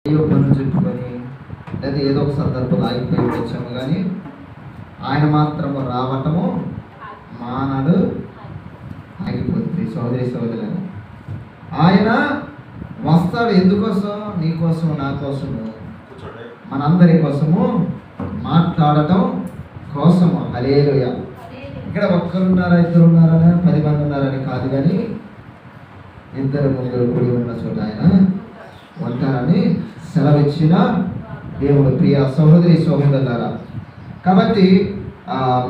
ఏదో పనులు చెప్పుకొని లేదా ఏదో ఒక సందర్భంలో ఆగిపోయి వచ్చాము, కానీ ఆయన మాత్రము రావటము మానడు, ఆగిపోతుంది. సోదరి సోదరులను ఆయన వస్తాడు. ఎందుకోసం? నీ కోసం, నా కోసము, మనందరి కోసము మాట్లాడటం కోసము. హల్లెలూయా. ఇక్కడ ఒక్కరున్నారా, ఇద్దరు ఉన్నారా, 10 మంది ఉన్నారని కాదు, కానీ ఇద్దరు ముగ్గురు కూడి ఉన్న చోట ఆయన ఉంటారని సెలవిచ్చిన దేవుడు. ప్రియ సహోదరి సహోదరులారా, కాబట్టి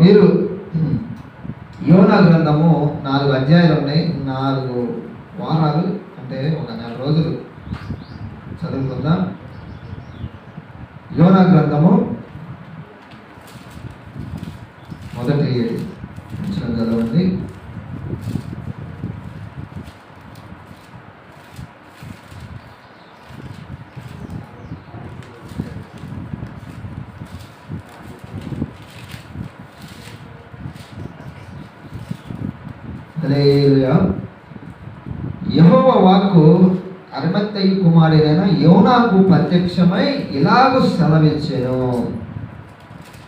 మీరు యోనా గ్రంథము 4 అధ్యాయాలు ఉన్నాయి. 4 వారాలు అంటే ఒక 4 రోజులు చదువుకుందాం. యోనా గ్రంథము మొదటి చదవండి. యెహోవా వాక్కు అరిమత్తయి కుమారుడైన యోనాకు ప్రత్యక్షమై ఇలాగూ సెలవిచ్చెను.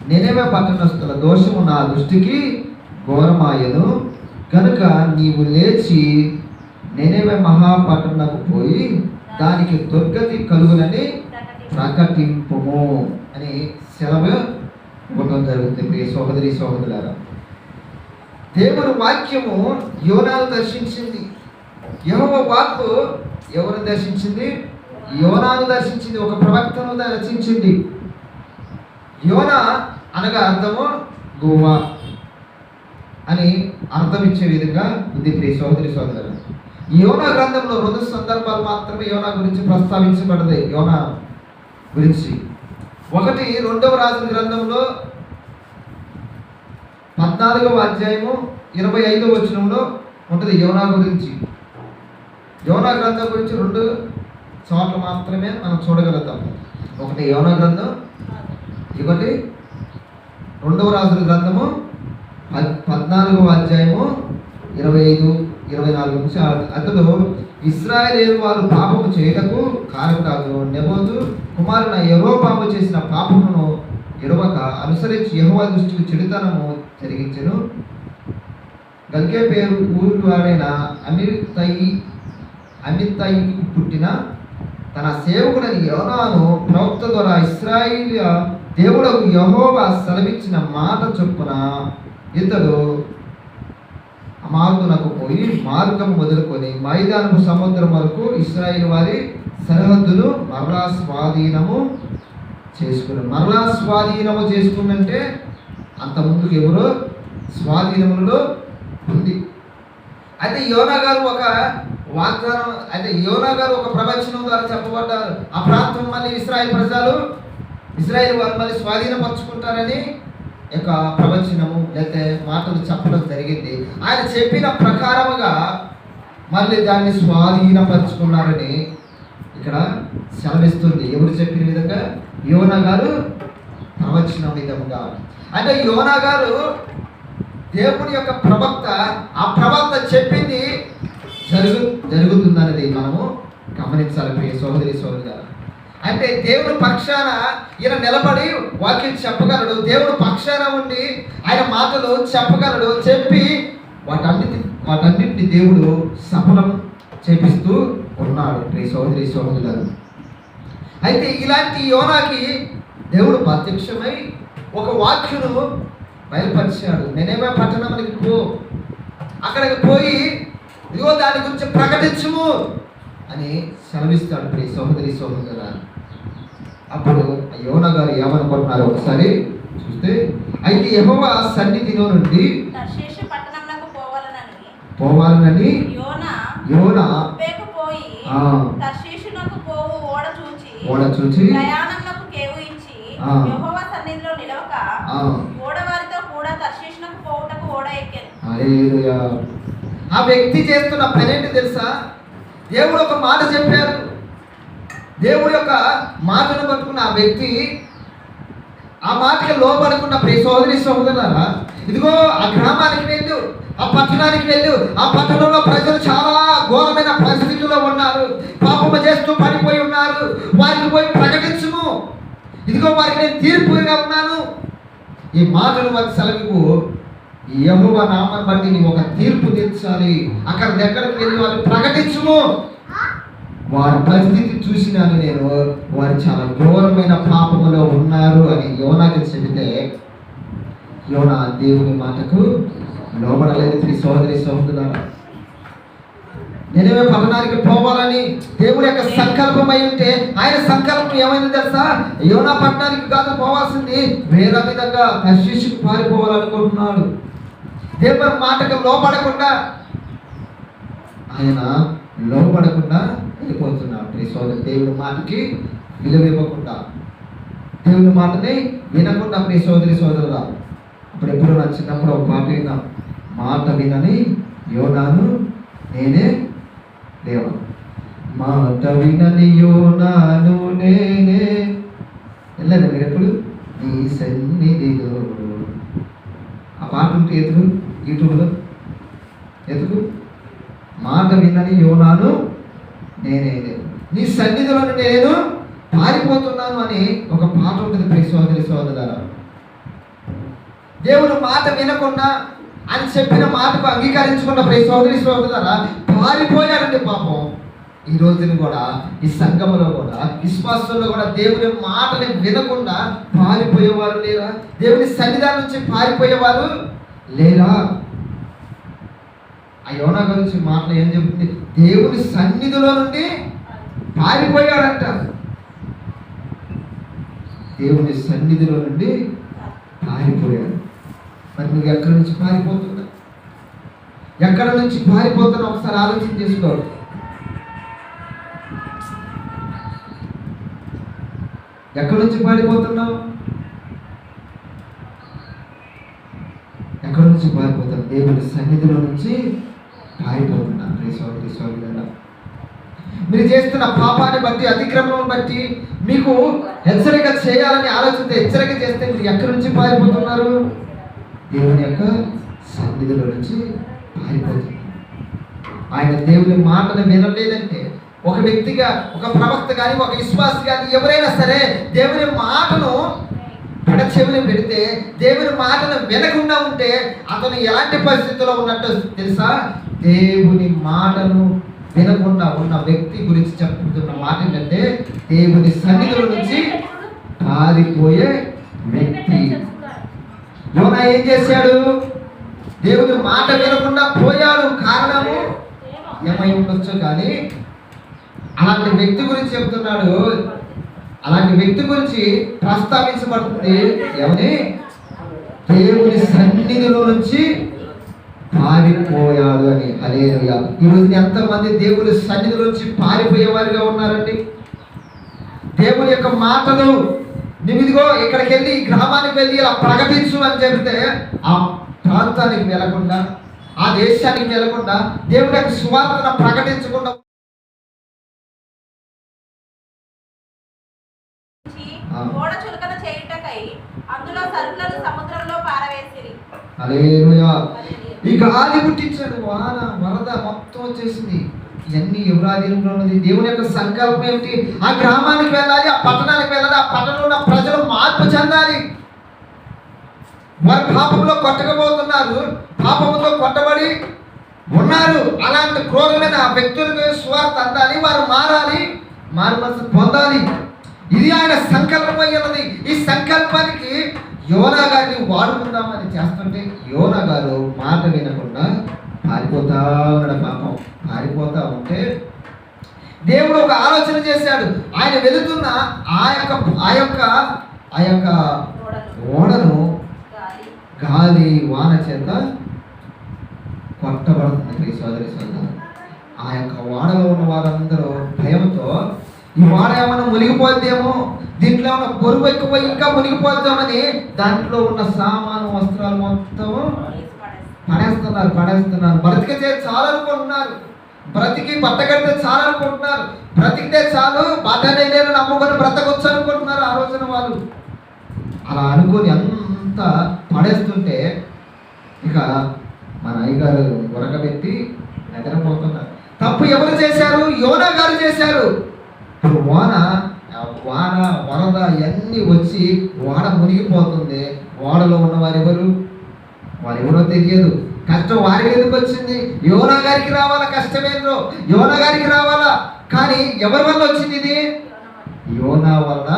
నినెవె పట్టణస్థుల దోషము నా దృష్టికి ఘోరమాయెను కనుక నీవు లేచి నినెవె మహాపట్టణకు పోయి దానికి దుర్గతి కలుగునని ప్రకటింపుము అని సెలవు ఇవ్వడం జరుగుతుంది. ప్రియ సహోదరి సహోదరులారా, దేవుని వాక్యము యోనాను దర్శించింది. యెహోవా వాక్కు ఎవరు దర్శించింది? యోనాను దర్శించింది. ఒక ప్రవక్తను దర్శించింది. యోనా అనగా అర్థము గువ్వ అని అర్థం ఇచ్చే విధంగా ఉంది. ప్రియ సహోదరి సోదరులు, యోనా గ్రంథంలో 2 సందర్భాలు మాత్రమే యోనా గురించి ప్రస్తావించబడదు. యోనా గురించి ఒకటి 2వ రాజుల గ్రంథంలో 14వ అధ్యాయము 25వ వచనంలో ఉంటుంది యోనా గురించి. యోనా గ్రంథం గురించి 2 చోట్ల మాత్రమే మనం చూడగలుగుతాం. ఒకటి యోనా గ్రంథం, ఇంకొకటి 2వ రాజుల గ్రంథము 14వ అధ్యాయము 25-24 నుంచి. అతడు ఇశ్రాయేలు వారు పాపము చేయటకు కారకుడు నెబోతు కుమారున యెరోబాము చేసిన పాపమును ఎరువక అనుసరించి యెహోవా దృష్టికి చెడుతనము జరిగించెను. గల్కే పేరు ఊరు వాడైన అమిత్తయికి పుట్టిన తన సేవకుడని యోనాను ప్రవక్త ద్వారా ఇశ్రాయేలు దేవుడకు యెహోవా సెలవిచ్చిన మాట చొప్పున ఇతడు అమాతునకు పోయి మార్గం మొదలుకొని మైదానపు సముద్రం వరకు ఇశ్రాయేలు వారి సరిహద్దును మరలా స్వాధీనము చేసుకున్నంటే అంత ముందుకు ఎవరో స్వాధీనములో ఉంది. అయితే యోనా గారు ఒక వాగ్దానం, అయితే యోనా గారు ఒక ప్రవచనం ద్వారా చెప్పబడ్డారు. ఆ ప్రాంతం మళ్ళీ ఇశ్రాయేల్ వారు మళ్ళీ స్వాధీనపరుచుకుంటారని యొక్క ప్రవచనము లేకపోతే మాటలు చెప్పడం జరిగింది. ఆయన చెప్పిన ప్రకారముగా మళ్ళీ దాన్ని స్వాధీనపరుచుకున్నారని ఇక్కడ సెలవిస్తుంది. ఎవరు చెప్పిన విధంగా? యోనా గారు ప్రవచనం విధముగా. అంటే యోనా గారు దేవుని యొక్క ప్రవక్త. ఆ ప్రవక్త చెప్పింది జరుగుతుందన్నది మనము గమనించాలి. ప్రియ సహోదరి సహోదరులారా, అంటే దేవుని పక్షాన ఈయన నిలబడి వాక్యం చెప్పగలడు. దేవుడు పక్షాన ఉండి ఆయన మాటలు చెప్పగలడు. చెప్పి వాటన్నిటిని దేవుడు సఫలం చేపిస్తూ ఉన్నాడు. ప్రియ సహోదరి సహోదరులారా, అయితే ఇలాంటి యోనాకి దేవుడు ప్రత్యక్షమై ఒక వాక్యను బయలుపరిచాడు. నినెవె పట్టణానికి పో, అక్కడికి పోయి ఇదిగో దాని గురించి ప్రకటించుము అని సెలవిస్తాడు. ప్రియ సహోదరి సహోదరులారా, అప్పుడు యోనా గారు ఏమనుకుంటున్నారు ఒకసారి చూస్తే, అయితే యెహోవా సన్నిధిలో నుండి పోవాలనని యోనా ఓడ చూచి ఆ వ్యక్తి చేస్తున్న పని ఏంటి తెలుసా? దేవుడు ఒక మాట చెప్పారు. దేవుడి యొక్క మాటను పట్టుకున్న ఆ వ్యక్తి ఆ మాటకి లోపడుకున్న ప్రియ సహోదరి సహోదరులారా, ఇదిగో ఆ గ్రామానికి వెళ్ళు, ఆ పట్టణానికి వెళ్ళు. ఆ పట్టణంలో ప్రజలు చాలా ఘోరమైన పరిస్థితుల్లో ఉన్నారు, పాపము చేస్తూ పడిపోయి ఉన్నారు. వారికి పోయి ఇదిగో వారికి నేను తీర్పుగా ఉన్నాను. ఈ మాటలు వారి సెలవుకు యెహోవా నామాన్ని బట్టి నీవు ఒక తీర్పు తీర్చాలి. అక్కడ దగ్గరకు వెళ్ళి వారు ప్రకటించుము. వారి పరిస్థితి చూసినాను నేను, వారు చాలా ఘోరమైన పాపములో ఉన్నారు అని యోనాకి చెబితే యోనా దేవుని మాటకు లోబడలేదు. సోదరి సోదరులారా, నినవే పట్టణానికి పోవాలని దేవుడి యొక్క సంకల్పం అయి ఉంటే ఆయన సంకల్పం ఏమైంది తెలుసా? యోనా పట్టణానికి కాదు పోవాల్సింది, వేరే విధంగా తర్షీషుకు పారిపోవాలనుకుంటున్నాడు. దేవుని మాటకు లోబడకుండా ఆయన లోబడకుండా వెళ్ళిపోతున్నాడు. ఈ సోదరు దేవుని మాటకి విలువ ఇవ్వకుండా, దేవుని మాటని వినకుండా ప్రియ సోదరి సోదరులా, అప్పుడు ఎప్పుడు నా చిన్నప్పుడు ఒక పాట విన్నా, మాట వినని యోనాను నేనే దేవా, మాట వినని యోనాను నేనే. వెళ్ళండి మీరు ఎప్పుడు నీ సన్నిధిలో. ఆ పాట ఉంటే ఎదుగు యూట్యూబ్లో ఎదుగు, మాట వినని యోనాను నేనే నీ సన్నిధిలో నేను పారిపోతున్నాను అని ఒక పాట ఉంటుంది ప్రియ సోదరి సోదరులారా. దేవుడు మాట వినకుండా అని చెప్పిన మాటకు అంగీకరించకుండా ప్రియ సోదరి సోదరులారా పారిపోయారండి పాపం. ఈ రోజున కూడా ఈ సంఘములో కూడా విశ్వాసంలో కూడా దేవుని మాటని వినకుండా పారిపోయేవారు లేరా? దేవుని సన్నిధానం నుంచి పారిపోయేవారు లేరా? ఆ యోనా గురించి మాటలు ఏం చెప్తుంది? దేవుని సన్నిధిలో నుండి పారిపోయాడంట. దేవుని సన్నిధిలో నుండి పారిపోయాడు. మరి నువ్వు ఎక్కడి నుంచి పారిపోతున్నా? ఎక్కడ నుంచి పారిపోతున్నా ఒకసారి ఆలోచన చేసుకో. ఎక్కడి నుంచి పారిపోతున్నావు? ఎక్కడి నుంచి పారిపోతావు? దేవుని సన్నిధిలో నుంచి పారిపోతున్నా. మీరు చేస్తున్న పాపాన్ని బట్టి, అతిక్రమం బట్టి మీకు హెచ్చరిక చేయాలని ఆలోచిస్తే, హెచ్చరిక చేస్తే మీరు ఎక్కడి నుంచి పారిపోతున్నారు? దేవుని యొక్క సన్నిధిలో నుంచి పారిపోతున్నారు. ఆయన దేవుని మాటను వినలేదంటే, ఒక వ్యక్తిగా, ఒక ప్రవక్త కానీ, ఒక విశ్వాసి కానీ, ఎవరైనా సరే దేవుని మాటను చెవిని పెడితే, దేవుని మాటను వినకుండా ఉంటే అతను ఎలాంటి పరిస్థితిలో ఉన్నట్టు తెలుసా? దేవుని మాటను వినకుండా ఉన్న వ్యక్తి గురించి చెప్తున్న మాట ఏంటంటే, దేవుని సన్నిధిలో నుంచి పారిపోయే వ్యక్తి. యోనా ఏం చేశాడు? దేవుని మాట వినకుండా పోయాడు. కారణము ఏమై ఉండొచ్చు, కానీ అలాంటి వ్యక్తి గురించి చెప్తున్నాడు. అలాంటి వ్యక్తి గురించి ప్రస్తావించబడుతుంది. ఎవరి? దేవుని సన్నిధిలో నుంచి పారిపోయాడు అని. హల్లెలూయా. ఈరోజు ఎంతమంది దేవుని సన్నిధిలో నుంచి పారిపోయేవారిగా ఉన్నారండి? దేవుని యొక్క మాటలు నువ్విదిగో ఇక్కడికి వెళ్ళి, ఈ గ్రామానికి వెళ్ళి ఇలా ప్రకటించు అని చెబితే ఆ ప్రాంతానికి వెళ్లకుండా, ఆ దేశానికి వెళ్లకుండా, దేవుని యొక్క సువార్తను ప్రకటించకుండా హల్లెలూయా. ఈ గాలి పుట్టించాడు, వాన వరద మొత్తం వచ్చేసింది. ఇవన్నీ ఎవరి ఆధీనంలో ఉన్నది? దేవుని యొక్క సంకల్పం ఏమిటి? ఆ గ్రామానికి వెళ్ళాలి, ఆ పట్టణానికి వెళ్ళాలి, ఆ పట్టణంలో ఉన్న ప్రజలు మార్పు చెందాలి. వారు పాపంలో కొట్టకపోతున్నారు, పాపంతో కొట్టబడి ఉన్నారు. అలాంటి క్రూరమైన వ్యక్తులకు సువార్త అందాలి, వారు మారాలి, మారు మనసు పొందాలి. ఇది ఆయన సంకల్పం అయ్యున్నది. ఈ సంకల్పానికి యోనా గారిని వాడుకుందామని చేస్తుంటే యోనా గారు మాట వినకుండా పారిపోతా ఉన్నాడు. పాపం పారిపోతా ఉంటే దేవుడు ఒక ఆలోచన చేశాడు. ఆయన వెళుతున్న ఆ యొక్క ఓడను గాలి వాన చేత కొట్టబడుతుంది. సోదరి సోదరు, ఆ యొక్క ఓడలో ఉన్న వారందరూ భయంతో, ఈ వాడ ఏమైనా మునిగిపోద్దేమో, దీంట్లో ఉన్న బరువు ఎక్కువ ఇంకా మునిగిపోద్దామని దాంట్లో ఉన్న సామాను వస్త్రాలు మొత్తం పడేస్తున్నారు. బ్రతికితే చాలు అనుకుంటున్నారు, బ్రతికి బట్టగడితే చాలు అనుకుంటున్నారు, బ్రతికితే చాలు బట్టనే నేను నమ్ముకొని బ్రతకొచ్చు అనుకుంటున్నారు ఆ రోజున వాళ్ళు. అలా అనుకొని అంతా పడేస్తుంటే ఇక మన అయ్యగారు ఉరకబెట్టి నిద్రపోతున్నారు. తప్పు ఎవరు చేశారు? యోనా గారు చేశారు. ఇప్పుడు వాన వాన వరద ఇవన్నీ వచ్చి ఓడ మునిగిపోతుంది. ఓడలో ఉన్న వారెవరో తెలియదు. కష్టం వారికి ఎందుకు వచ్చింది? యోనా గారికి రావాలా కష్టమేందో, యోనా గారికి రావాలా. కానీ ఎవరి వల్ల వచ్చింది ఇది? యోనా వలన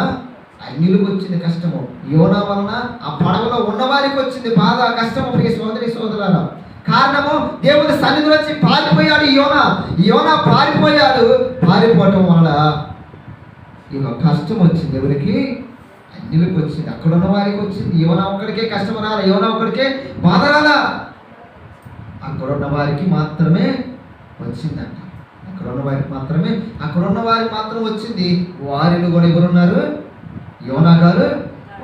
అన్యులకు వచ్చింది కష్టము. యోనా వలన ఆ పడవలో ఉన్న వారికి వచ్చింది బాధ, కష్టము. ప్రియ సోదరి సోదరులారా, కారణము దేవుని సన్నిధి నుంచి పారిపోయాడు యోనా పారిపోయాడు. పారిపోవటం వలన ఇక కష్టం వచ్చింది. ఎవరికి? అన్యులకు వచ్చింది. అక్కడ ఉన్న వారికి వచ్చింది. యోనా ఒక్కడికే కష్టం రాలా, యోనా ఒక్కడికే బాధ రాలా. అక్కడ ఉన్న వారికి మాత్రమే వచ్చిందంట. అక్కడున్న వారికి మాత్రం వచ్చింది. వారిని కూడా ఎవరున్నారు? యోనా గారు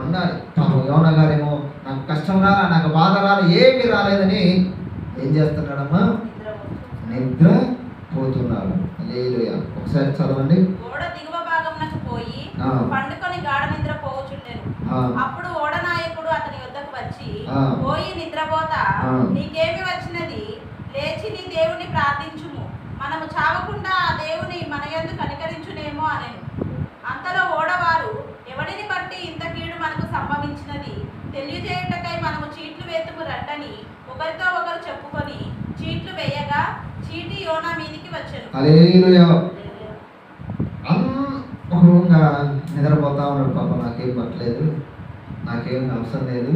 ఉన్నారు. పాపం యోనా గారేమో నాకు కష్టం రాలా, నాకు బాధ రాలా, ఏమీ రాలేదని ఏం చేస్తున్నాడమ్మా? నిద్ర పోతున్నాడు. హల్లెలూయా. ఒకసారి చదవండి. ఓడ దిగువ భాగమునకు పోయి పండుకొని గాఢ నిద్ర పోవచుండెను. అప్పుడు ఓడ నాయకుడు అతని యొద్దకు వచ్చి, పోయి నిద్రపోతా, నీకేమి వచ్చినది? లేచి నీ దేవుని ప్రార్థించుము, మనము చావకుండా ఆ దేవుని మన యందు కనికరించునేమో అనెను. అంతలో ఓడవారు, ఎవడిని బట్టి ఇంత కీడు మనకు సంభవించినది తెలియజేయుటకై మనము చీట్లు వేతుము రండని ఒకరితో ఒకరు చెప్పుకొని చీట్లు వేయగా చీటి యోనా మీదికి వచ్చెను. హల్లెలూయా. అనుభవంగా నిద్రపోతా ఉన్నాడు. పాప నాకేం పట్టలేదు, నాకేం అవసరం లేదు,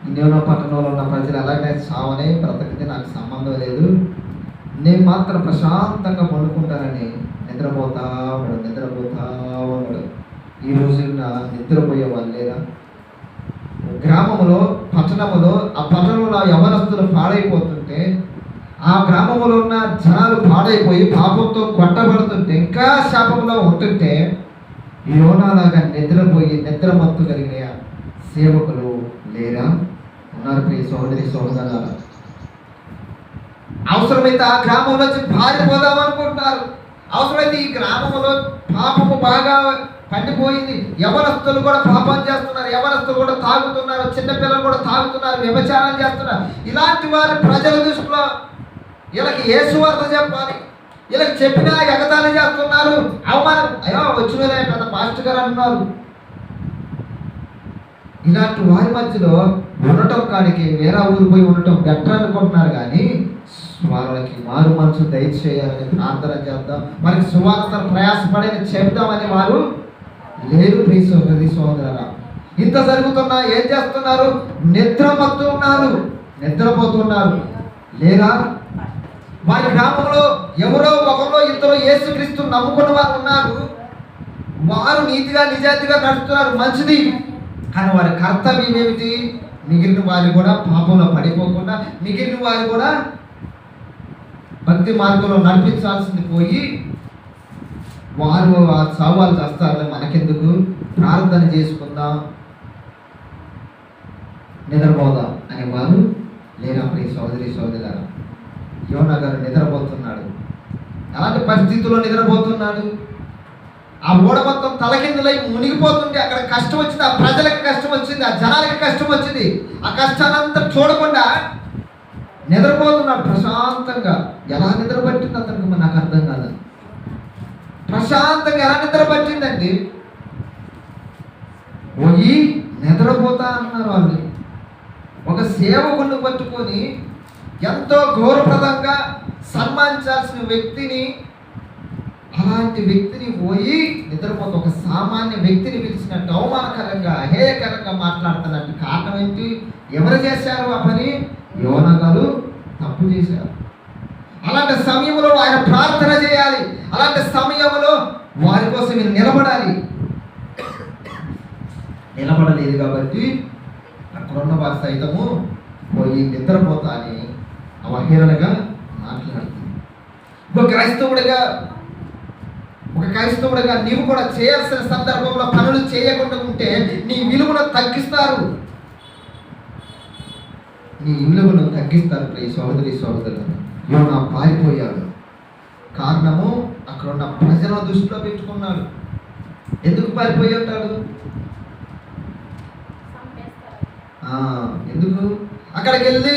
ఇన్నేనో పట్టణంలో ఉన్న ప్రజలు అలాగే చావనే బ్రతకితే నాకు సంబంధం లేదు, నేను మాత్రం ప్రశాంతంగా పండుకుంటానని నిద్రపోతా ఉన్నాడు. ఈ రోజున నిద్రపోయే వాళ్ళు లేదా? గ్రామంలో పట్టణంలో ఆ పట్టణంలో యవనస్తులు పాడైపోతుంటే, ఆ గ్రామంలో ఉన్న జనాలు పాడైపోయి పాపంతో కొట్టబడుతుంటే, ఇంకా శాపంలో ఉంటుంటే, యోనాలాగా నిద్రమత్తు కలిగిన సేవకులు లేరా? ఉన్నారు. ప్రియ సహోదరి సహోదరులారా, అవసరమైతే ఆ గ్రామం నుంచి పారిపోదాం అనుకుంటున్నారు. అవసరమైతే ఈ గ్రామంలో పాపము బాగా పండిపోయింది, యవనస్తులు కూడా పాపం చేస్తున్నారు, యవనస్తులు కూడా తాగుతున్నారు, చిన్నపిల్లలు కూడా తాగుతున్నారు, వ్యభిచారం చేస్తున్నారు. ఇలాంటి వారి ప్రజల దృష్టిలో వీళ్ళకి ఏ సువార్త చెప్పాలి? వీళ్ళకి చెప్పినా ఎగతాళి చేస్తున్నారు, అవమానం. అయ్యో వచ్చిన పెద్ద పాస్టర్ గారు అంటున్నారు. ఇలాంటి వారి మధ్యలో ఉండటం కాడికి వేరే ఊరు పోయి ఉండటం బెటర్ అనుకుంటున్నారు. కానీ వాళ్ళకి మారు మనసు దయచేయాలని ప్రార్థన చేద్దాం, మనకి సువార్తను ప్రయాసపడేది చెప్దామని వారు లేరు. ప్రియ సోదరి సోదరులారా, ఇంత జరుగుతున్నా ఏం చేస్తున్నారు? నిద్రపోతున్నారు లేరా? వారి గ్రామంలో ఎవరో ఒకరో ఇద్దరు యేసుక్రీస్తు నమ్ముకున్న వారు ఉన్నారు. వారు నీతిగా నిజాయితీగా నడుస్తున్నారు, మంచిది. కానీ వారి కర్తవ్యం ఏమిటి? మిగిలిన వారు కూడా పాపంలో పడిపోకుండా, మిగిలిన వారు కూడా భక్తి మార్గంలో నడిపించాల్సింది పోయి వారు ఆ సవాలు చేస్తారు. మనకెందుకు, ప్రార్థన చేసుకుందాం, నిద్రపోదాం అనే వారు లేరా? ప్రియ సోదరి సోదరులారా, యోనా గారు నిద్రపోతున్నాడు. అలాంటి పరిస్థితుల్లో నిద్రపోతున్నాడు. ఆ ఓడ మొత్తం తలకిందులై మునిగిపోతుంటే అక్కడ కష్టం వచ్చింది, ఆ ప్రజలకు కష్టం వచ్చింది, ఆ జనాలకి కష్టం వచ్చింది. ఆ కష్టానంతా చూడకుండా నిద్రపోతున్నాడు ప్రశాంతంగా. ఎలా నిద్ర పట్టింది అతనికి నాకు అర్థం కాదు. ప్రశాంతంగా ఎలా నిద్ర పట్టిందండి? పోయి నిద్రపోతా అన్నారు వాళ్ళు. ఒక సేవకుని పట్టుకొని ఎంతో గౌరవప్రదంగా సన్మానించాల్సిన వ్యక్తిని, అలాంటి వ్యక్తిని పోయి నిద్రపోతే ఒక సామాన్య వ్యక్తిని పిలిచినట్టు అవమానకరంగా అహేయకరంగా మాట్లాడుతున్నట్టు. కారణం ఏంటి? ఎవరు చేశారు ఆ పని? యోనా గారు తప్పు చేశారు. అలాంటి సమయంలో ఆయన ప్రార్థన చేయాలి, అలాంటి సమయంలో వారి కోసం మీరు నిలబడాలి. నిలబడలేదు కాబట్టి అక్కడున్న వారు సైతము పోయి నిద్రపోతా అని అవహేళనగా మాట్లాడుతుంది. ఒక క్రైస్తవుడిగా నీవు కూడా చేయాల్సిన సందర్భంలో పనులు చేయకుండా ఉంటే నీ విలువను తగ్గిస్తారు. ప్రియ సోదరి సోదరులు, యోనా పారిపోయాడు. కారణము అక్కడ ఉన్న ప్రజలను దృష్టిలో పెట్టుకున్నాడు. ఎందుకు పారిపోయి ఉంటాడు? ఎందుకు? అక్కడికి వెళ్ళి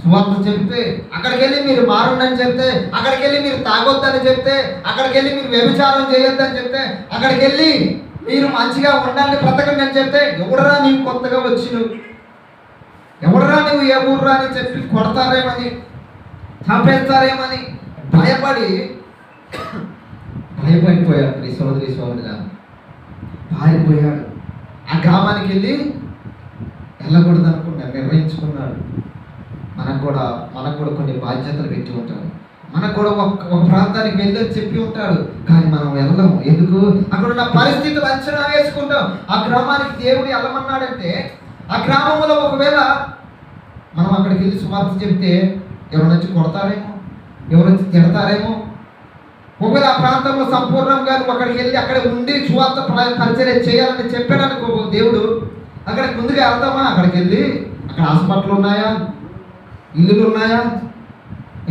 సువార్త చెప్తే, అక్కడికి వెళ్ళి మీరు మారుండని చెప్తే, అక్కడికి వెళ్ళి మీరు తాగొద్దని చెప్తే, అక్కడికి వెళ్ళి మీరు వ్యభిచారం చేయొద్దని చెప్తే, అక్కడికి వెళ్ళి మీరు మంచిగా ఉండాలని బ్రతకండి అని చెప్తే, ఎవడరా నీవు కొత్తగా వచ్చినవు, ఎవడరా నువ్వు ఏ ఊర్రా అని చెప్పి కొడతారేమని, చంపేస్తారేమని భయపడిపోయాడు ఈ సోదరుగా పారిపోయాడు. ఆ గ్రామానికి వెళ్ళి వెళ్ళకూడదు అనుకున్నాడు, నిర్ణయించుకున్నాడు. మనకు కూడా కొన్ని బాధ్యతలు పెట్టి ఉంటాడు. మనకు కూడా ఒక ప్రాంతానికి వెళ్ళని చెప్పి ఉంటాడు, కానీ మనం వెళ్ళము. ఎందుకు? అక్కడ ఉన్న పరిస్థితులు అంచనా వేసుకుంటాం. ఆ గ్రామానికి దేవుడు వెళ్ళమన్నాడంటే, ఆ గ్రామంలో ఒకవేళ మనం అక్కడికి వెళ్ళి సువార్త చెప్తే ఎవరు వచ్చి కొడతారేమో, ఎవరు వచ్చి తిడతారేమో. ఒకవేళ ఆ ప్రాంతంలో సంపూర్ణంగా అక్కడికి వెళ్ళి అక్కడ ఉండి సువార్త పరిచర్య చేయాలని చెప్పాడు అనుకో దేవుడు, అక్కడికి ముందుగా వెళ్తామా? అక్కడికి వెళ్ళి అక్కడ హాస్పిటల్ ఉన్నాయా, ఇల్లులు ఉన్నాయా,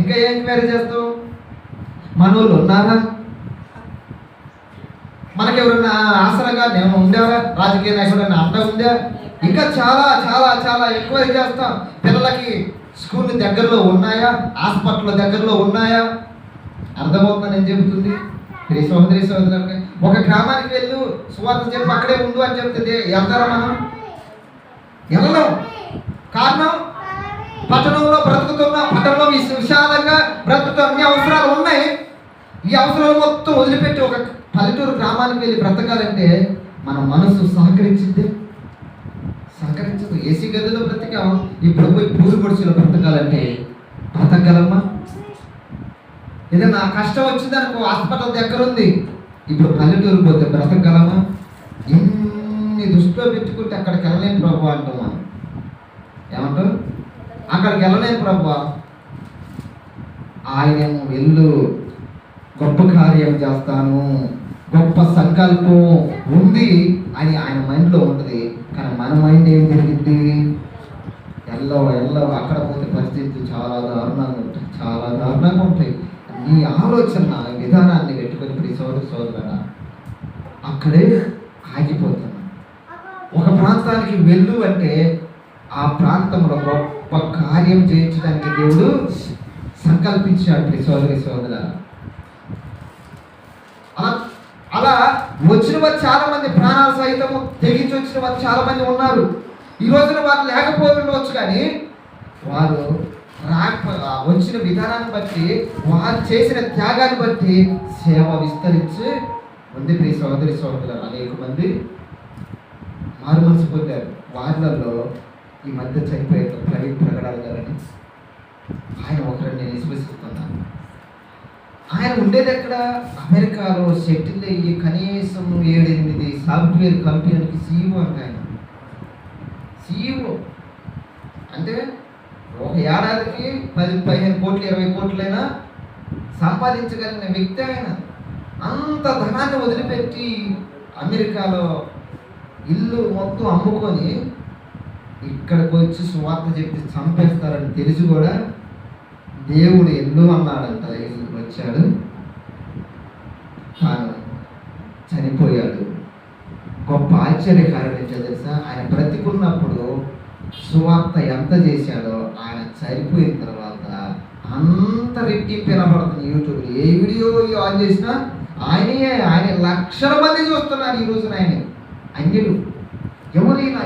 ఇంకా ఏం ఎంక్వైరీ చేస్తావు? మనోళ్ళు ఉన్నారా, మనకెవరన్నా ఆసరాగా నేను ఉండారా, రాజకీయ నాయకుడు అండ ఉందా, ఇంకా చాలా చాలా చాలా ఎంక్వైరీ చేస్తాం. పిల్లలకి స్కూల్ దగ్గరలో ఉన్నాయా, హాస్పిటల్ దగ్గరలో ఉన్నాయా? అర్థమవుతుందని ఏం చెబుతుంది? సోదరి ఒక గ్రామానికి వెళ్ళు సువార్త చెప్పి అక్కడే ఉండు అని చెప్తుంది. వెళ్తారా మనం? వెళ్ళలేం. కారణం, పట్టణంలో బ్రతుకుతున్నా, పట్టణంలో విశాలంగా బ్రతుకుతున్న అన్ని అవసరాలు ఉన్నాయి. ఈ అవసరాలు మొత్తం వదిలిపెట్టి ఒక పల్లెటూరు గ్రామానికి వెళ్ళి బ్రతకాలంటే మన మనసు సహకరించదు. ఏసీ గదిలో బ్రతికాం, ఇప్పుడు పోయి పూరి గుడిసెలో బ్రతకాలంటే బ్రతకగలమ్మా? ఏదైనా కష్టం వచ్చిందనుకో హాస్పిటల్ దగ్గర ఉంది, ఇప్పుడు పల్లెటూరు పోతే బ్రతకగలమా? ఎన్ని దృష్టిలో పెట్టుకుంటే అక్కడికి వెళ్ళలేని ప్రభు అంటామా? ఏమంటారు? అక్కడికి వెళ్ళలేని ప్రభు. ఆయనేమో వెళ్ళు, గొప్ప కార్యం చేస్తాను, గొప్ప సంకల్పం ఉంది అని ఆయన మైండ్లో ఉంటుంది. కానీ మన మైండ్ ఏం జరిగింది? ఎల్లవ అక్కడ పోతే పరిస్థితులు చాలా దారుణంగా ఉంటాయి. నీ ఆలోచన విధానాన్ని పెట్టుకొని సోదరుడా అక్కడే ఆగిపోతున్నా. ఒక ప్రాంతానికి వెళ్ళు అంటే ఆ ప్రాంతంలో గొప్ప కార్యం చేయించడానికి దేవుడు సంకల్పించాడు. సోదరుడా అలా వచ్చిన వారు చాలా మంది ప్రాణాలు సహితము తెగించి వచ్చిన వారు చాలా మంది ఉన్నారు. ఈ రోజున వారు లేకపోవచ్చు, కానీ వారు వచ్చిన విధానాన్ని బట్టి, వారు చేసిన త్యాగాన్ని బట్టి సేవ విస్తరించి ఉంది. సోదరులు అనేక మంది మారు మనసు పొందారు. వారిలో ఈ మధ్య చనిపోయారు ప్రవీణ్ ప్రగడాలు గారని, ఆయన ఒకరిని నేను విశ్వసిస్తున్నాను. ఆయన ఉండేది ఎక్కడ? అమెరికాలో సెటిల్ అయ్యి కనీసం 7-8 సాఫ్ట్వేర్ కంపెనీలకి CEO అంటే ఆయన. CEO అంటే ఒక ఏడాదికి 10-15 కోట్లు 20 కోట్లైనా సంపాదించగలిగిన వ్యక్తి ఆయన. అంత ధనాన్ని వదిలిపెట్టి అమెరికాలో ఇల్లు మొత్తం అమ్ముకొని ఇక్కడికి వచ్చి సువార్త చెప్తే చంపేస్తారని తెలిసి కూడా దేవుడు ఎల్లు అన్నాడంట. వచ్చాడు, తాను చనిపోయాడు. గొప్ప ఆశ్చర్యకారణం తెలుసా? ఆయన బ్రతికున్నప్పుడు సువార్త ఎంత చేశాడో ఆయన చనిపోయిన తర్వాత అంత రెట్టింపు వినపడుతుంది. యూట్యూబ్లో ఏ వీడియో ఆన్ చేసినా ఆయన లక్షల మంది చూస్తున్నారు ఈ రోజున. అన్యులు ఎవరైనా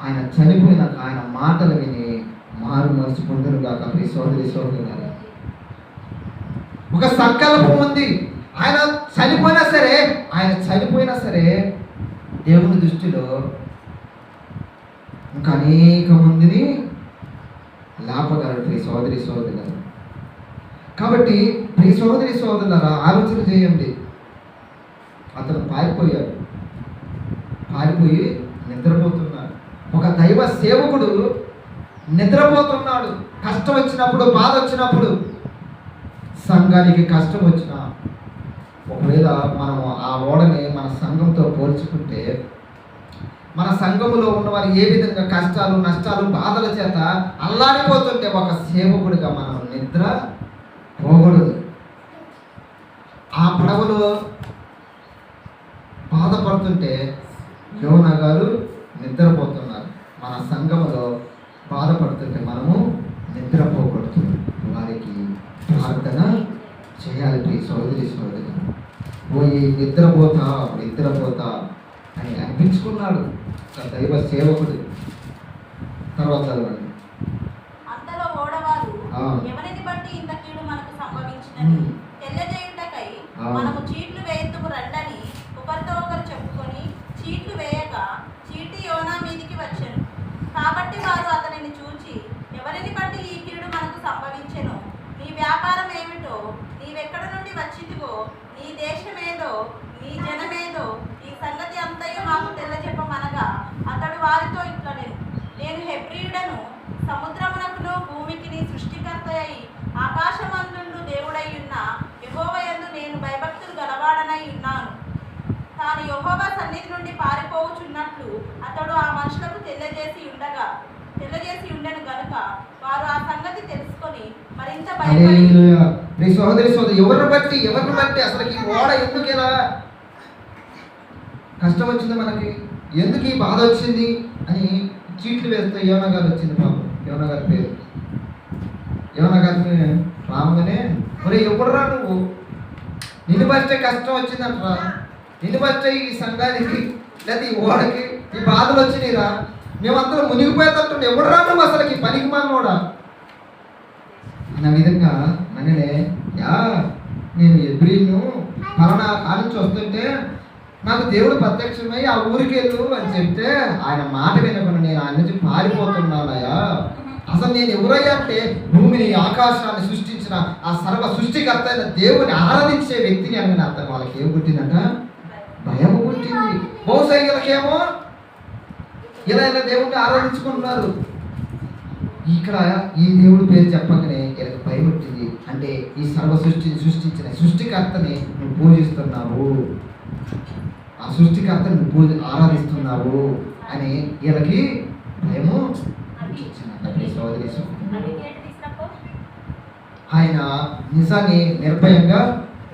ఆయన చనిపోయినాక ఆయన మాటలు విని మారు మనసు పొందరు కాక. సోదరులారా, ఒక సంకల్పం ఉంది. ఆయన చనిపోయినా సరే దేవుని దృష్టిలో ఇంకా అనేక మందిని లేపగలడు. సోదరులారా, కాబట్టి సోదరులారా ఆలోచన చేయండి. అతను పారిపోయి నిద్రపోతున్నాడు. ఒక దైవ సేవకుడు నిద్రపోతున్నాడు. కష్టం వచ్చినప్పుడు, బాధ వచ్చినప్పుడు, సంఘానికి కష్టం వచ్చినా, ఒకవేళ మనం ఆ ఓడని మన సంఘంతో పోల్చుకుంటే, మన సంఘములో ఉన్నవారు ఏ విధంగా కష్టాలు, నష్టాలు, బాధల చేత అల్లాడిపోతుంటే ఒక సేవకుడిగా మనం నిద్ర పోకూడదు. ఆ పడవలో బాధపడుతుంటే యోనా గారు నిద్రపోతున్నారు. మన సంఘములో బాధపడుతుంటే మన సోదరి పోయి నిద్రపోతా అని అనిపించుకున్నాడు దైవ సేవకుడు. తర్వాత చదవండి. అంతలో ఓడవారు ఎవరిని బట్టి ఇంత కీడు మనకు సంభవించినది తెలియజేయుటకై మనము చీట్లు వేయెత్తుకు రండని ఒకరితో ఒకరు చెప్పుకొని చీట్లు వేయక చీటి యోనా మీదికి వచ్చెను. కాబట్టి వారు అతనిని చూచి, ఎవరిని బట్టి ఈ కీడు మనకు సంభవించెను? నీ వ్యాపారం ఏమిటో, నీవెక్కడ నుండి వచ్చిదిగో, నీ దేశమేదో, నీ జనమేదో, ఈ సంగతి అంతయు మాకు తెలియజెప్పమనగా అతడు వారితో ఇట్లనెను, నేను హెబ్రీయుడను, సముద్రమునకును భూమికిని సృష్టికర్త అయి ఆకాశమందుండు దేవుడై ఉన్న యెహోవాయందు నేను భయభక్తులు గలవాడనై ఉన్నాను. తాను యెహోవా సన్నిధి నుండి పారిపోవుచున్నట్లు అతడు ఆ మనుషులకు తెలియజేసి ఉండెను గనుక వారు ఆ సంగతి తెలుసుకొని మరింత భయపడి సోదరి ఎవరిని బట్టి అసలు ఈ ఓడ ఎందుకు ఇలా కష్టం వచ్చింది, మనకి ఎందుకు ఈ బాధ వచ్చింది అని చీట్లు వేస్తే యోనా గారు వచ్చింది. పాపం యోనా గారి పేరు. యోనా గారిని రాముగానే, ఒరే ఎప్పుడురా నువ్వు, నిన్ను బట్టే కష్టం వచ్చిందంటరా, నిన్ను బట్టే ఈ సంఘానికి లేదా ఈ ఓడకి ఈ బాధలు వచ్చినాయిరా, మేమందరం మునిగిపోయేటట్టు ఎవడురా నువ్వు అసలుకి పనికి మానోడా అన్న విధంగా మననే నేను ఎబ్రీను పలానా కాలించి వస్తుంటే నాకు దేవుడు ప్రత్యక్షమై ఆ ఊరికి వెళ్ళు అని చెప్తే ఆయన మాట వినకుండా నేను ఆయన నుంచి పారిపోతున్నానయ్యా. అసలు నేను ఎవరయ్యా అంటే భూమిని ఆకాశాన్ని సృష్టించిన ఆ సర్వ సృష్టికర్త అయిన దేవుని ఆరాధించే వ్యక్తిని అని అర్థం. వాళ్ళకి ఏం పుట్టిందంట? భయం పుట్టింది. బహుశా వీళ్ళకేమో ఇలా దేవుడిని ఆరాధించుకుంటున్నారు. ఇక్కడ ఈ దేవుడి పేరు చెప్పగానే వీళ్ళకి భయం పుట్టింది. అంటే ఈ సర్వ సృష్టిని సృష్టించిన సృష్టికర్తని నువ్వు పూజిస్తున్నావు, ఆ సృష్టికర్తని నువ్వు ఆరాధిస్తున్నావు అని వీళ్ళకి భయము. ఆయన నిజాన్ని నిర్భయంగా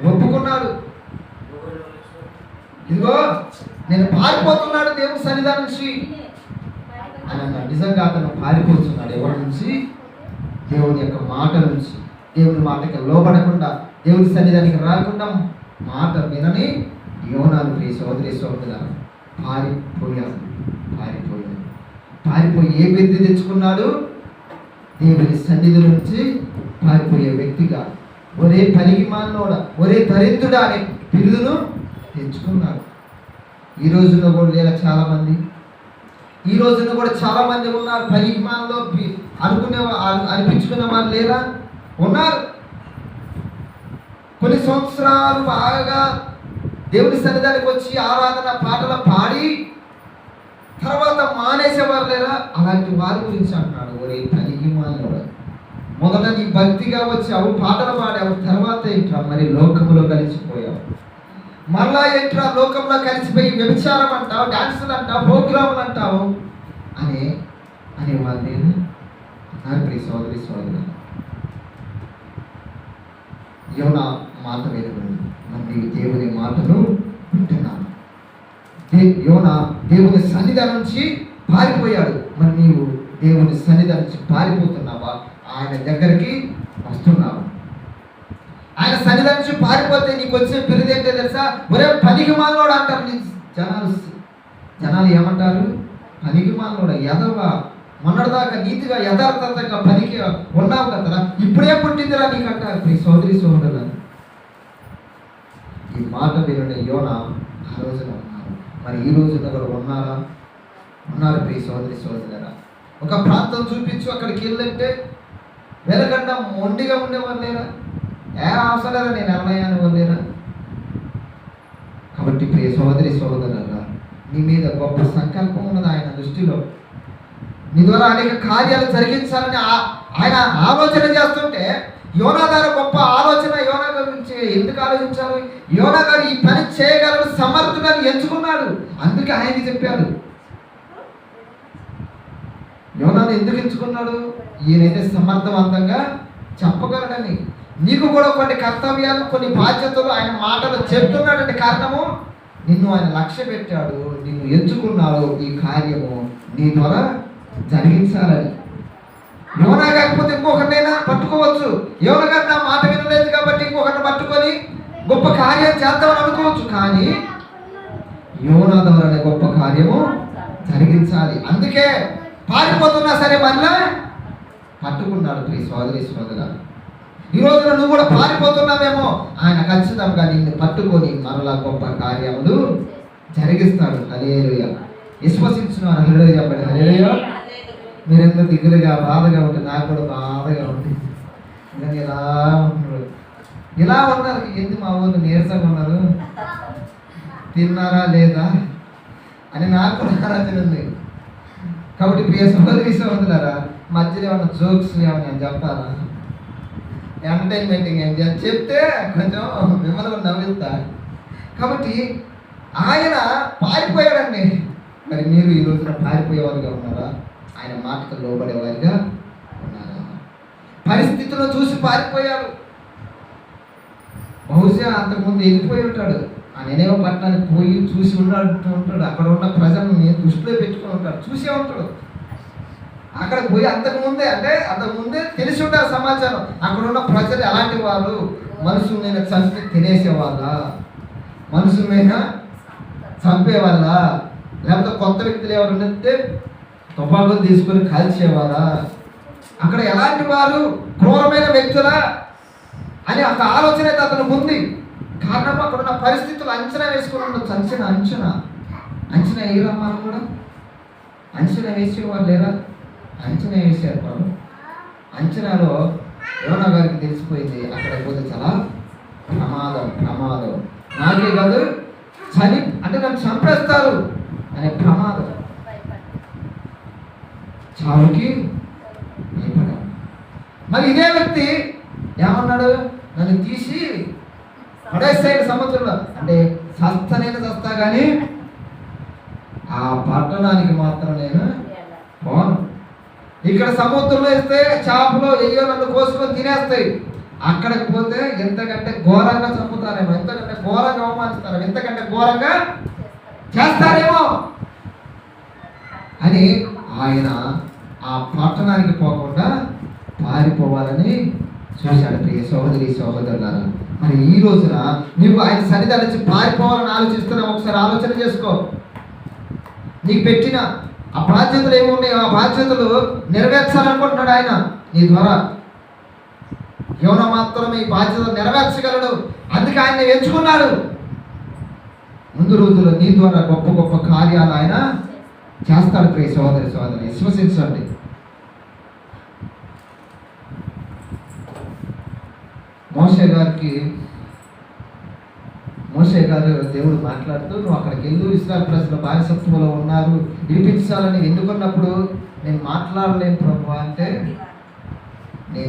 ఒప్పుకున్నాడు. ఇదిగో నేను పారిపోతున్నాడు దేవుని సన్నిధానం నుంచి అని నిజంగా అతను పారిపోతున్నాడు. ఎవరి నుంచి? దేవుని యొక్క మాట నుంచి. దేవుని మాటకి లోబడకుండా, దేవుని సన్నిధానికి రాకుండా మాట వినని యోనాను సోదరి పారిపోయి ఏ వ్యక్తి తెచ్చుకున్నాడు? దేవుని సన్నిధి నుంచి పారిపోయే వ్యక్తిగా, ఒరే పనికి మానోడా, ఒరే దరిద్రుడా అనే బిరుదును తెచ్చుకున్నాడు. ఈ రోజున కూడా లేదా చాలామంది, ఈ రోజున కూడా చాలామంది ఉన్నారు పనికి మానలో అనిపించుకునే వాళ్ళు లేదా ఉన్నారు. కొన్ని సంవత్సరాలు బాగా దేవుని సన్నిధానికి వచ్చి ఆరాధన పాటలు పాడి తర్వాత మానేసేవారు లేదా? అలాంటి వారి గురించి అంటున్నాడు, ఒరే పనికి మానోడా, మొదట నీ భక్తిగా వచ్చావు, పాటలు పాడావు, తర్వాత ఏంట్రా మరి లోకములో కలిసిపోయావు, మళ్ళా ఏంట్రా లోకంలో కలిసిపోయి వ్యభిచారం అంటావు, డాన్సులు అంటావు, ప్రోగ్రాములు అంటావు అనేవారు నేను అన్నారు. సోదరి యోనా మాట వినబడింది, మరి దేవుని మాటను వింటున్నాను. యోనా దేవుని సన్నిధానం నుంచి పారిపోయాడు. మరి నీవు దేవుని సన్నిధానం నుంచి పారిపోతున్నావా? ఆయన దగ్గరికి వస్తున్నావా? ఆయన సన్నిధానం నుంచి పారిపోతే నీకు వచ్చే బిరుదేంటో తెలుసా? ఒరే పనికి మానోడు అంటారు జనాలు ఏమంటారు? పనికి మానోడు, ఎదవా, మొన్నటిదాకా నీతిగా యథార్థంగా పనికి ఉన్నావు కదా, ఇప్పుడే పుట్టిందిరా నీకు అంటారు. సోదరి సోదరులు, ఈ మాట వినని యోనా ఆ రోజున ఉన్నారు. మరి ఈ రోజున కూడా ఉన్నారు. సోదరి సోదరులరా, ఒక ప్రాంతం చూపించు, అక్కడికి వెళ్ళంటే వెలగండా మొండిగా ఉండేవారు లేరా? అవసరం లేదా నేను అన్నయ్యాను వాళ్ళేనా? కాబట్టి ప్రియ సోదరి సోదరులరా, నీ మీద గొప్ప సంకల్పం ఉన్నది ఆయన దృష్టిలో. నీ ద్వారా అనేక కార్యాలు జరిగించాలని ఆయన ఆలోచన చేస్తుంటే, యోనా గారు గొప్ప ఆలోచన యోనా గురించి ఎందుకు ఆలోచించారు? యోనా గారు ఈ పని చేయగలడు, సమర్థుడని ఎంచుకున్నాడు. అందుకే ఆయనకి చెప్పాడు. యోనాను ఎందుకు ఎంచుకున్నాడు? ఈయనైతే సమర్థవంతంగా చెప్పగలడని. నీకు కూడా కొన్ని కర్తవ్యాలు, కొన్ని బాధ్యతలు ఆయన మాటలు చెప్తున్నాడంటే కారణము నిన్ను ఆయన లక్ష్య పెట్టాడు, నిన్ను ఎంచుకున్నాడు ఈ కార్యము నీ ద్వారా జరిగించాలని. యోనా కాకపోతే ఇంకొకరినైనా పట్టుకోవచ్చు. యోనా గారు నా మాట వినలేదు కాబట్టి ఇంకొకరిని పట్టుకొని గొప్ప కార్యం చేద్దామని అనుకోవచ్చు, కానీ యోనా ద్వారా గొప్ప కార్యము జరిగించాలి. అందుకే పారిపోతున్నా సరే మళ్ళా పట్టుకున్నాడు. ప్రియ సోదరి సోదరా, ఈ రోజున నువ్వు కూడా పారిపోతున్నావేమో, ఆయన ఖచ్చితంగా నిన్ను పట్టుకొని మరలా గొప్ప కార్యములు జరిగిస్తాడు. హల్లెలూయా. విశ్వసించిన హల్లెలూయా చెప్పండి. హల్లెలూయా. మీరెంత దిగులుగా బాధగా ఉంటే నాకు కూడా బాధగా ఉంటుంది. ఇంకా ఇలా ఉంటున్నారు, ఇలా ఉన్నారు. ఎందుకు మా ఊళ్ళు నీరసంగా ఉన్నారు, తిన్నారా లేదా అని నాకు కూడా ఆలోచన ఉంది. కాబట్టి ప్రియ సోదరి సోదరులారా, మధ్యలో ఏమన్నా జోక్స్ ఏమన్నా చెప్పాలా, ఎంటర్టైన్మెంట్ ఏం చేయాలి చెప్తే కొంచెం మిమ్మల్ని నవ్వుతా. కాబట్టి ఆయన పారిపోయాడండి. మరి మీరు ఈ రోజున పారిపోయేవారుగా ఉన్నారా? ఆయన మాటకు లోబడేవారిగా ఉన్నారా? పరిస్థితులను చూసి పారిపోయాడు. బహుశా అంతకుముందు వెళ్ళిపోయి ఉంటాడు. ఆ నినేవే పట్టణానికి పోయి చూసి ఉంటాడు. అక్కడ ఉన్న ప్రజలను దృష్టిలో పెట్టుకుని ఉంటాడు, చూసే ఉంటాడు. అక్కడ పోయి అంతకుముందే తెలిసి ఉంటారు సమాచారం. అక్కడ ఉన్న ప్రజలు ఎలాంటి వాళ్ళు, మనుషులైనా చంపి తినేసేవాళ్ళ, మనుషులైనా చంపేవాళ్ళ, లేకపోతే కొత్త వ్యక్తులు ఎవరు ఉంటే తుపాకులు తీసుకొని కాల్చేవారా, అక్కడ ఎలాంటి వారు, క్రూరమైన వ్యక్తులా అని ఒక ఆలోచన అయితే అతనికి ఉంది. కారణం అక్కడ ఉన్న పరిస్థితులు అంచనా వేసుకుని ఉండొచ్చు. అంచనా వేయరమ్మా కూడా, అంచనా వేసేవాళ్ళు లేరా? అంచనా వేసారు వాళ్ళు. అంచనాలో యోనా గారికి తెలిసిపోయింది అక్కడ పోతే చాలా ప్రమాదం, నాకే కాదు నన్ను చంపేస్తారు అనే ప్రమాదం. చావుకి భయపడ్డాడు. మరి ఇదే వ్యక్తి ఏమన్నాడు, నన్ను తీసి పడేస్తాడు సముద్రంలో, అంటే సస్తా కానీ ఆ పట్టణానికి మాత్రం నేను పోను. ఇక్కడ సముద్రంలో వేస్తే చేపలు ఎయ్యో నన్ను కోసుకొని తినేస్తాయి. అక్కడికి పోతే ఎంతకంటే ఘోరంగా చంపుతారేమో, ఎంతకంటే ఘోరంగా అవమానిస్తారేమో, ఎంతకంటే ఘోరంగా చేస్తారేమో అని ఆయన ఆ పట్టణానికి పోకుండా పారిపోవాలని చూశాడు. ప్రియ సహోదరి సహోదరులారా, మరి ఈ రోజున నువ్వు ఆయన సన్నిధానం నుంచి పారిపోవాలని ఆలోచిస్తున్నావు. ఒకసారి ఆలోచన చేసుకో. నీకు పెట్టిన ఆ బాధ్యతలు ఏమున్నాయో ఆ బాధ్యతలు నెరవేర్చాలనుకుంటున్నాడు ఆయన నీ ద్వారా. యోనా మాత్రమే ఈ బాధ్యతలు నెరవేర్చగలడు. అందుకే ఆయన ఎంచుకున్నాడు. ముందు రోజుల్లో నీ ద్వారా గొప్ప గొప్ప కార్యాలు ఆయన చేస్తాడు. ప్రియ సహోదరి సహోదరి, విశ్వసించండి. మోషే గారు దేవుడు మాట్లాడుతూ, నువ్వు అక్కడికి వెళ్ళు, ఇశ్రాయేలు ప్రజలు బానిసత్వంలో ఉన్నారు, విడిపించాలని ఎన్నుకున్నప్పుడు నేను మాట్లాడలేను ప్రభు అంటే, నీ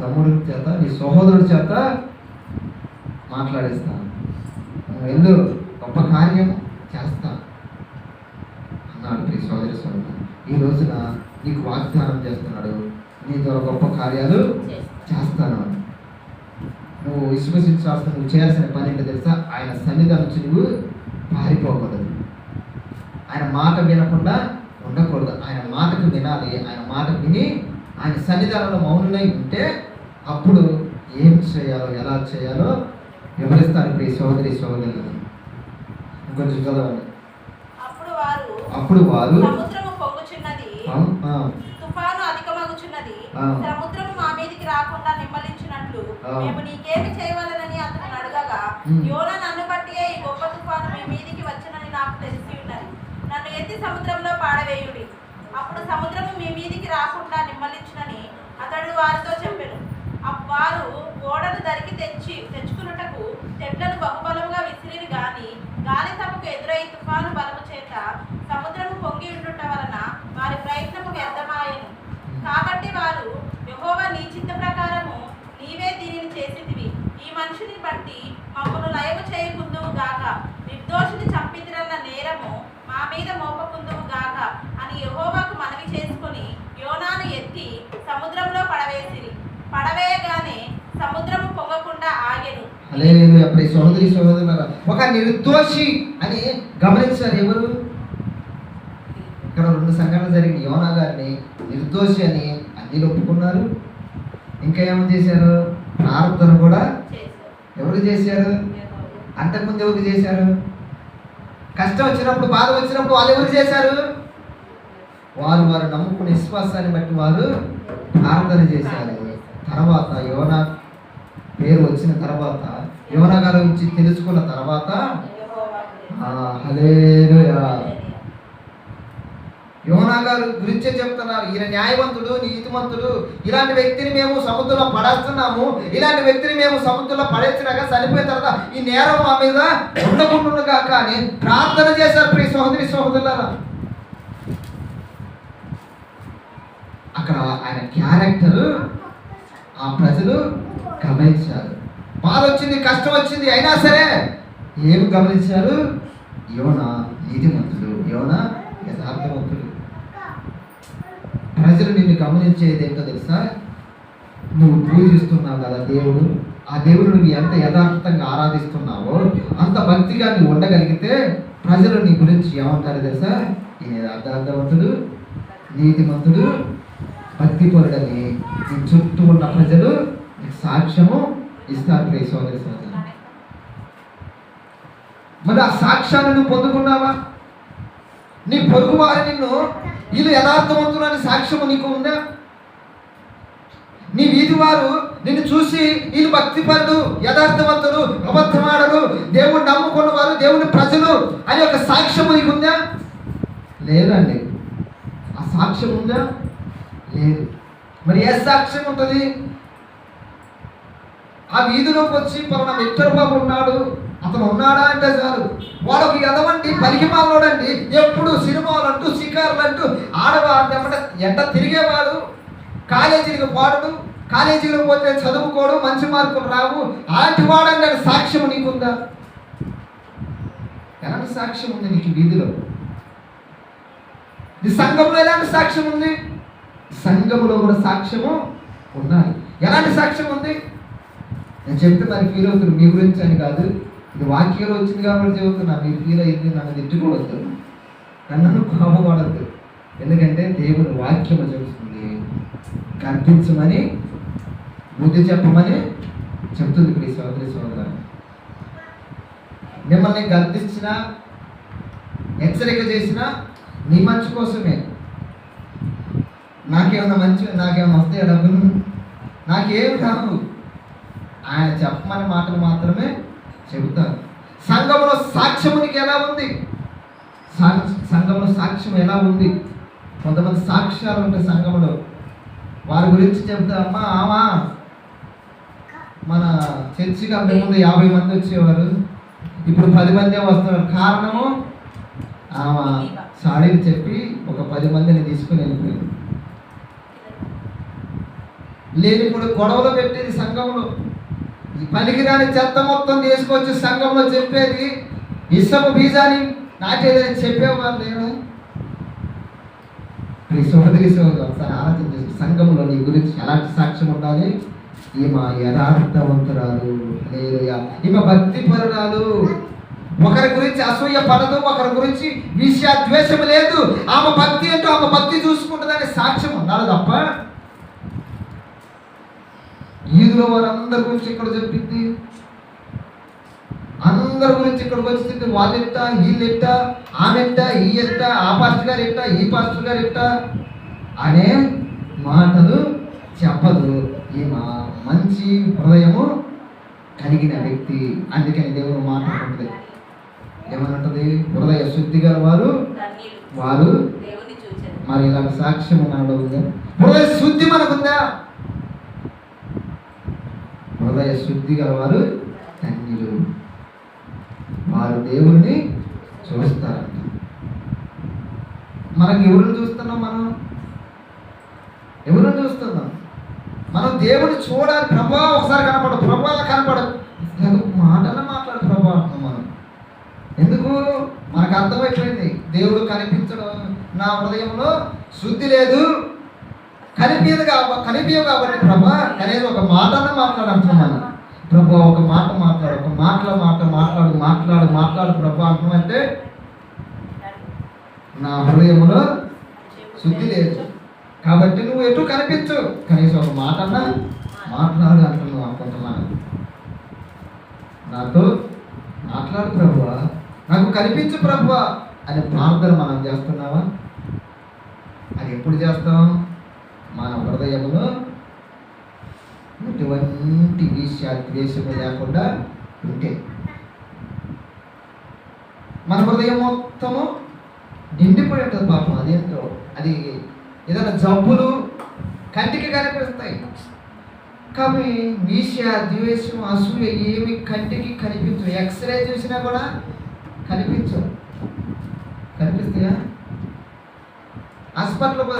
తమ్ముడి చేత, నీ సహోదరుడి చేత మాట్లాడిస్తాను, నువ్వు వెళ్ళు, గొప్ప కార్యం చేస్తా అన్నాడు. ప్రియ సోదరి సోదరుడు, ఈ రోజున నీకు వాగ్దానం చేస్తున్నాడు, నీ ద్వారా గొప్ప కార్యాలు చేస్తాను. నువ్వు విశ్వసించాల్సిన, నువ్వు చేయాల్సిన పని ఏంటో తెలుసా? ఆయన సన్నిధానం నుంచి నువ్వు పారిపోకూడదు. ఆయన మాట వినకుండా ఉండకూడదు. ఆయన మాటకు వినాలి. ఆయన మాట విని ఆయన సన్నిధానంలో మౌనులై ఉంటే అప్పుడు ఏం చేయాలో, ఎలా చేయాలో వివరిస్తాను. ప్రియ సహోదరి సహోదరులు, కొంచెం చదవండి. అప్పుడు వారు సముద్రము పొంగుచున్నది, తుఫాను అధికమగుచున్నది, సముద్రము మా మీదికి రాకుండా నిమ్మలించినట్లు మేము నీకేమి చేయవలనని అతను అడగగా, యోనా నన్ను బట్టియే ఈ గొప్ప తుఫాను మీ మీదికి వచ్చునని నాకు తెలిసి ఉన్నది. నన్ను ఎత్తి సముద్రంలో పాడవేయుడి, అప్పుడు సముద్రము మీ మీదికి రాకుండా నిమ్మలించునని అతడు వారితో చెప్పెను. వారు ఓడను దరికి తెచ్చుకున్నటకు తెడ్లను బహుబలముగా విసిరిని గాని గాలి తమకు ఎదురై తుఫాను బలము చేత సముద్రము పొంగి ఉండుట వలన వారి ప్రయత్నము వ్యర్థమాయెను. కాబట్టి వారు, యెహోవా నీ చిత్త ప్రకారము నీవే దీనిని చేసితివి, ఈ మనుషుని బట్టి మమ్మను లయము చేయకుందువు గాక, నిర్దోషిని చంపితిరన్న నేరము మా మీద మోపకుందువు గాక అని యెహోవాకు మనవి చేసుకుని యోనాను ఎత్తి సముద్రంలో పడవేసిరి. పడవేయగానే సముద్రము పొంగకుండా ఆగెను. హల్లెలూయా. ప్రియ సహోదరి సహోదరులారా, ఒక నిర్దోషి అని గమనించారు ఎవరు? ఇక్కడ 2 సంఘటనలు జరిగింది. యోనా గారిని నిర్దోషి అని అన్ని ఒప్పుకున్నారు. ఇంకా ఏమని చేశారు? ప్రార్థన కూడా ఎవరు చేశారు? అంతకుముందు ఎవరు చేశారు? కష్టం వచ్చినప్పుడు, బాధ వచ్చినప్పుడు వాళ్ళు ఎవరు చేశారు? వారు నమ్ముకునే విశ్వాసాన్ని బట్టి వారు ప్రార్థన చేశారు. తర్వాత యోనా పేరు వచ్చిన తర్వాత, యోనా గారి గురించి తెలుసుకున్న తర్వాత, హల్లెలూయా, యోనా గారి గురించే చెప్తున్నారు. ఈయన న్యాయవంతుడు, నీతిమంతుడు, ఇలాంటి వ్యక్తిని మేము సముద్రంలో పడేస్తున్నాము, ఇలాంటి వ్యక్తిని మేము సముద్రంలో పడేసినాక చనిపోయిన తర్వాత ఈ నేరం మా మీద ఉండకుండా కానీ ప్రార్థన చేశారు. ప్రియ సహోదరి సహోదరులారా, అక్కడ ఆయన క్యారెక్టర్ ఆ ప్రజలు గమనించారు. బాధ వచ్చింది, కష్టం వచ్చింది, అయినా సరే ఏమి గమనించారు? యోనా నీతిమంతుడు, యోనా యథార్థవంతుడు. ప్రజలు నిన్ను గమనించేది ఏంటో తెలుసా? నువ్వు పూజిస్తున్నావు కదా దేవుడు, ఆ దేవుడు నువ్వు ఎంత యథార్థంగా ఆరాధిస్తున్నావో, అంత భక్తిగా నువ్వు ఉండగలిగితే ప్రజలు నీ గురించి ఏమంటారు తెలుసా? ఈయన యథార్థవంతుడు, నీతిమంతుడు, భక్తిపరుడని నీ చుట్టూ ఉన్న ప్రజలు నీకు సాక్ష్యము ఇస్తారు. ప్రియ సోదరి సోదరులు, మరి ఆ సాక్ష్యాన్ని నువ్వు పొందుకున్నావా? నీ పొరుగు వారు నిన్ను వీళ్ళు యథార్థవంతులని సాక్ష్యము నీకు ఉందా? నీ వీధి వారు నిన్ను చూసి వీళ్ళు భక్తిపరుడు, యథార్థవంతుడు, అబద్ధమాడరు, దేవుడు నమ్ముకున్న వారు, దేవుని ప్రజలు అని ఒక సాక్ష్యము నీకు ఉందా? లేదండి. ఆ సాక్ష్యం ఉందా? లేదు. మరి ఏ సాక్ష్యం ఉంటుంది? ఆ వీధిలోకి వచ్చి పలానా విక్టర్ బాబు ఉన్నాడు, అతను ఉన్నాడా అంటే చాలు, వాడు ఎదవంటి పలికి మాలోడండి, ఎప్పుడు సినిమాలు అంటూ షికారులు అంటూ ఆడవాడు ఎంట తిరిగేవాడు, కాలేజీలకు పోవడు, కాలేజీలో పోతే చదువుకోడు, మంచి మార్కులు రావు, అలాంటి వాడండి అని సాక్ష్యం నీకుందా? ఎలాంటి సాక్ష్యం ఉంది నీకు వీధిలో? ఈ సంఘంలో ఎలాంటి సాక్ష్యం ఉంది? సంఘంలో కూడా సాక్ష్యము ఉండాలి. ఎలాంటి సాక్ష్యం ఉంది? నేను చెప్తే మరి ఫీల్ అవుతుంది, మీ గురించి అని కాదు, ఇది వాక్యంలో వచ్చింది కాబట్టి చెబుతున్నా. మీరు ఫీల్ అయింది, నన్ను తిట్టుకోవద్దు, నన్ను కోపపడద్దు. ఎందుకంటే దేవుని వాక్యము చెబుతుంది, గర్తించమని, బుద్ధి చెప్పమని చెప్తుంది. ప్రియ సోదరి సోదరు, మిమ్మల్ని గర్తించినా, హెచ్చరిక చేసినా నీ మంచి కోసమే. నాకేమన్నా వస్తాయా డబ్బులు? నాకేం కాదు, ఆయన చెప్పమని మాటలు మాత్రమే చెబుతారు. సంఘంలో సాక్ష్యమునికి ఎలా ఉంది? సంఘంలో సాక్ష్యం ఎలా ఉంది? కొంతమంది సాక్ష్యాలు ఉంటాయి సంఘంలో, వారి గురించి చెప్తా. అమ్మా ఆమా మన చర్చికి అంతకుముందు 50 మంది వచ్చేవారు, ఇప్పుడు 10 మందే వస్తున్నారు. కారణము ఆమె సాడీని చెప్పి ఒక 10 మందిని తీసుకుని వెళ్ళిపోయింది. లేనిప్పుడు గొడవలు పెట్టేది సంఘంలో, పనికిరాని చెత్త మొత్తం తీసుకొచ్చి సంఘంలో చెప్పేది, ఇసపు బీజాన్ని నాటేదని చెప్పేవారు లేదా? సోదరి సోదరు, ఒకసారి ఆలోచన చేసి సంఘంలో నీ గురించి ఎలాంటి సాక్ష్యం ఉండాలి? ఈమె యథార్థవంతురాలు, ఈమె భక్తిపరురాలు, ఒకరి గురించి అసూయ పడదు, ఒకరి గురించి ద్వేషం లేదు, ఆమె భక్తి ఏంటో ఆమె భక్తి చూసుకుంటుందని సాక్ష్యం ఉండాలి తప్ప ఈదులో వారందరి గురించి ఇక్కడ చెప్పింది, అందరి గురించి ఇక్కడికి వచ్చి వాళ్ళెట్ట, వీళ్ళెట్ట, ఆమెట్ట, ఈ ఎట్ట, ఆ పాస్టర్ గారు ఎట్ట, ఈ పాస్టర్ గారు ఎట్ట అనే మాటలు చెప్పదు. ఈమె మంచి హృదయము కలిగిన వ్యక్తి. అందుకని దేవుడు మాట్లాడుతుంది, ఏమనంటది? హృదయ శుద్ధి గల వారు మరి ఇలాంటి సాక్ష్యం మనలో ఉందా? హృదయ శుద్ధి మనకుందా? హృదయ శుద్ధి గల వారు ధన్యులు, వారు దేవుణ్ణి చూస్తారంట. మనకి ఎవరిని చూస్తున్నాం? ఎవరిని చూస్తున్నాం? మనం దేవుని చూడాలి. ప్రభా ఒకసారి కనపడదు, ప్రభా కనపడదు, మాటలు మాట్లాడు ప్రభా అంటున్నాం మనం. ఎందుకు? మనకు అర్థమైపోయింది, దేవుడు కనిపించడం, నా హృదయంలో శుద్ధి లేదు, కనిపించదు కాబట్టి ప్రభా కనీసం ఒక మాటనే మాట్లాడుతున్నాను. ప్రభా ఒక మాట మాట్లాడు, ఒక మాట్లాడు ప్రభా అంటున్నామంటే నా హృదయంలో శుద్ధి లేదు కాబట్టి నువ్వు ఎటు కనిపించు, కనీసం ఒక మాటన్నా మాట్లాడు అంటున్నావు అనుకుంటున్నాను. నాతో మాట్లాడు ప్రభువా, నాకు కనిపించు ప్రభువా అనే ప్రార్థన మనం చేస్తున్నావా? అది ఎప్పుడు చేస్తాం? మన హృదయంలో ఎటువంటి ద్వేషము లేకుండా ఉంటే. మన హృదయం మొత్తము నిండిపోయి ఉంటుంది పాపం. అదేంటో అది ఏదైనా జబ్బులు కంటికి కనిపిస్తాయి, కానీ ఈర్ష్య, ద్వేషం, అసూయ ఏమి కంటికి కనిపించవు. ఎక్స్రే చూసినా కూడా కనిపించవు. కనిపిస్తాయా? హాస్పిటల్